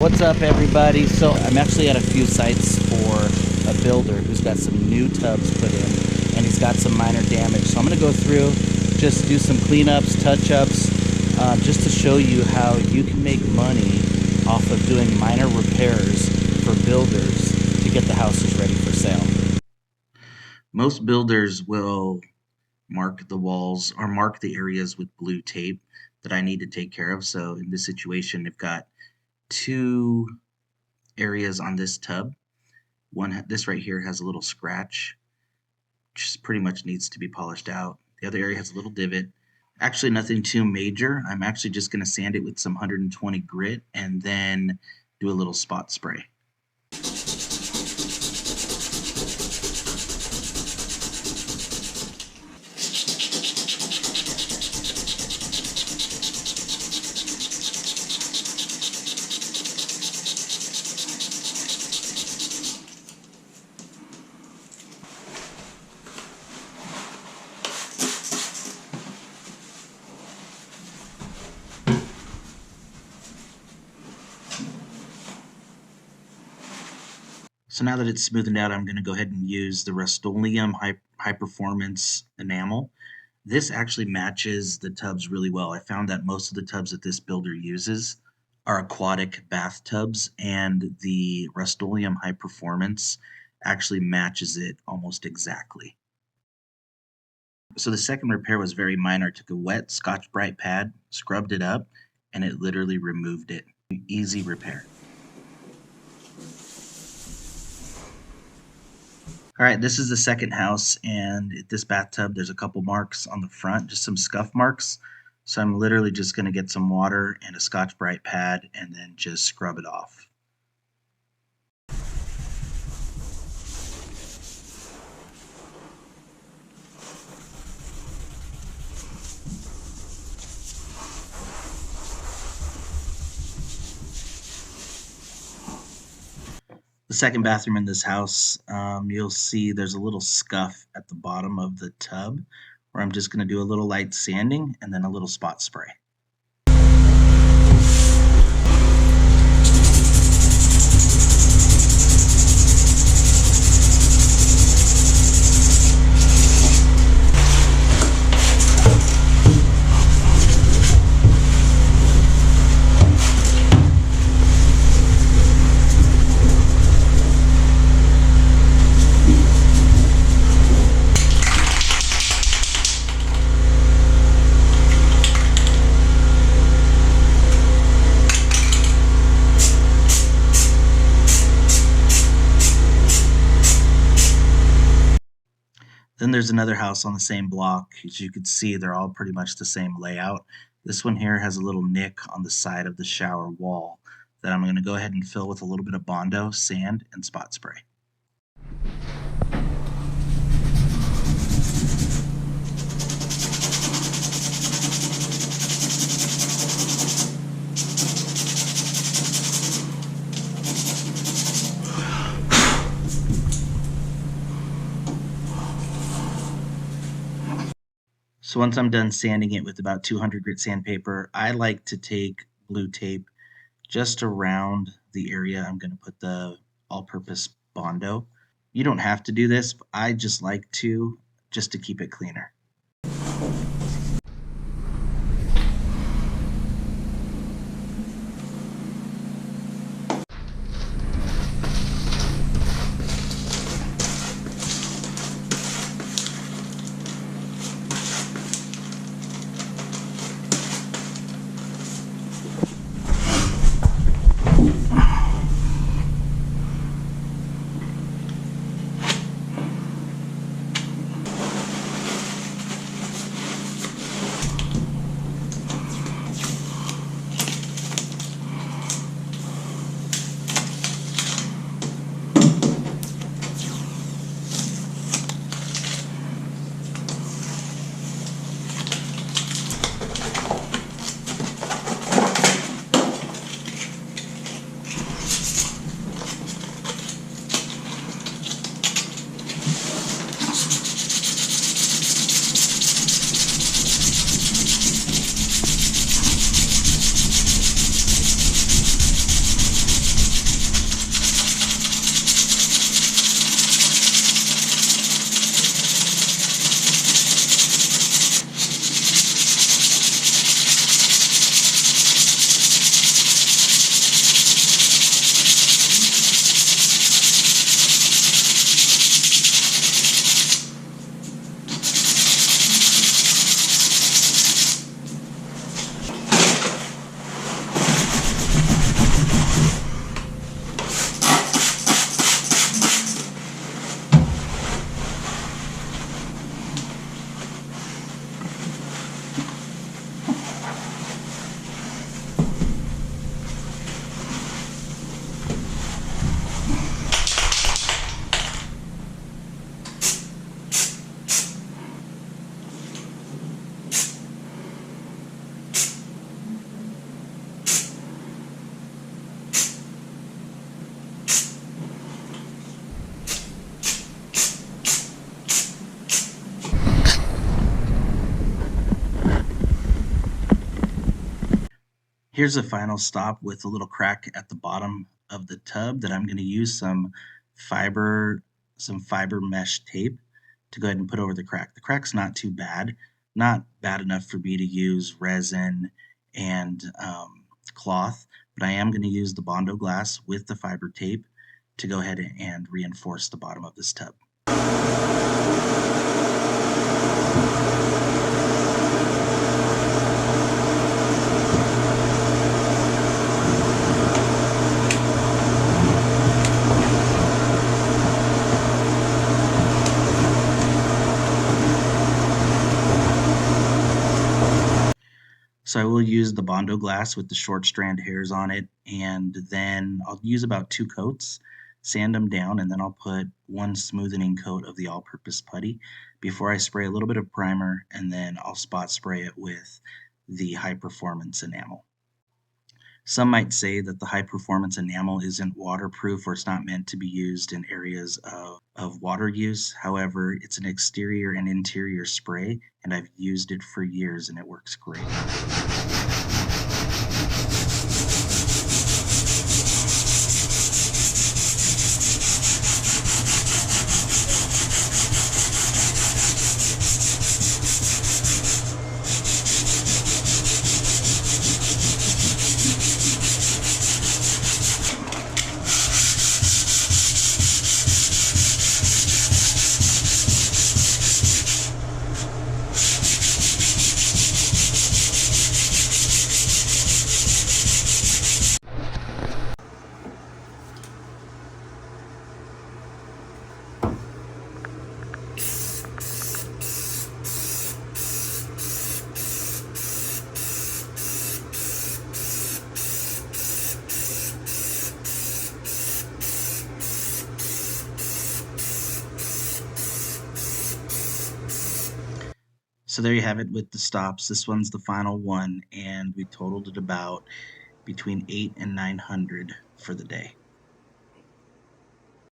What's up, everybody? So I'm actually at a few sites for a builder who's got some new tubs put in, and he's got some minor damage. So I'm going to go through, just do some cleanups, touch-ups, just to show you how you can make money off of doing minor repairs for builders to get the houses ready for sale. Most builders will mark the walls or mark the areas with blue tape that I need to take care of. So in this situation, I've got two areas on this tub. This right here has a little scratch, which pretty much needs to be polished out. The other area has a little divot. Actually, nothing too major. I'm actually just going to sand it with some 120 grit and then do a little spot spray. So now that it's smoothened out, I'm going to go ahead and use the Rust-Oleum high performance enamel. This actually matches the tubs really well. I found that most of the tubs that this builder uses are aquatic bathtubs, and the Rust-Oleum high performance actually matches it almost exactly. So the second repair was very minor. I took a wet Scotch-Brite pad, scrubbed it up, and it literally removed it. Easy repair. All right, this is the second house, and this bathtub, there's a couple marks on the front, just some scuff marks. So I'm literally just going to get some water and a Scotch-Brite pad and then just scrub it off. The second bathroom in this house, you'll see there's a little scuff at the bottom of the tub where I'm just going to do a little light sanding and then a little spot spray. Then there's another house on the same block. As you can see, they're all pretty much the same layout. This one here has a little nick on the side of the shower wall that I'm going to go ahead and fill with a little bit of Bondo, sand, and spot spray. So once I'm done sanding it with about 200 grit sandpaper, I like to take blue tape just around the area I'm going to put the all-purpose Bondo. You don't have to do this, but I just like to, just to keep it cleaner. Here's a final stop with a little crack at the bottom of the tub that I'm going to use fiber, some fiber mesh tape to go ahead and put over the crack. The crack's not too bad, not bad enough for me to use resin and cloth, but I am going to use the Bondo glass with the fiber tape to go ahead and reinforce the bottom of this tub. So I will use the Bondo glass with the short strand hairs on it, and then I'll use about 2 coats, sand them down, and then I'll put one smoothing coat of the all-purpose putty before I spray a little bit of primer, and then I'll spot spray it with the high performance enamel. Some might say that the high performance enamel isn't waterproof or it's not meant to be used in areas of water use. However, it's an exterior and interior spray, and I've used it for years and it works great. So there you have it with the stops. This one's the final one, and we totaled it about between 800 and 900 for the day.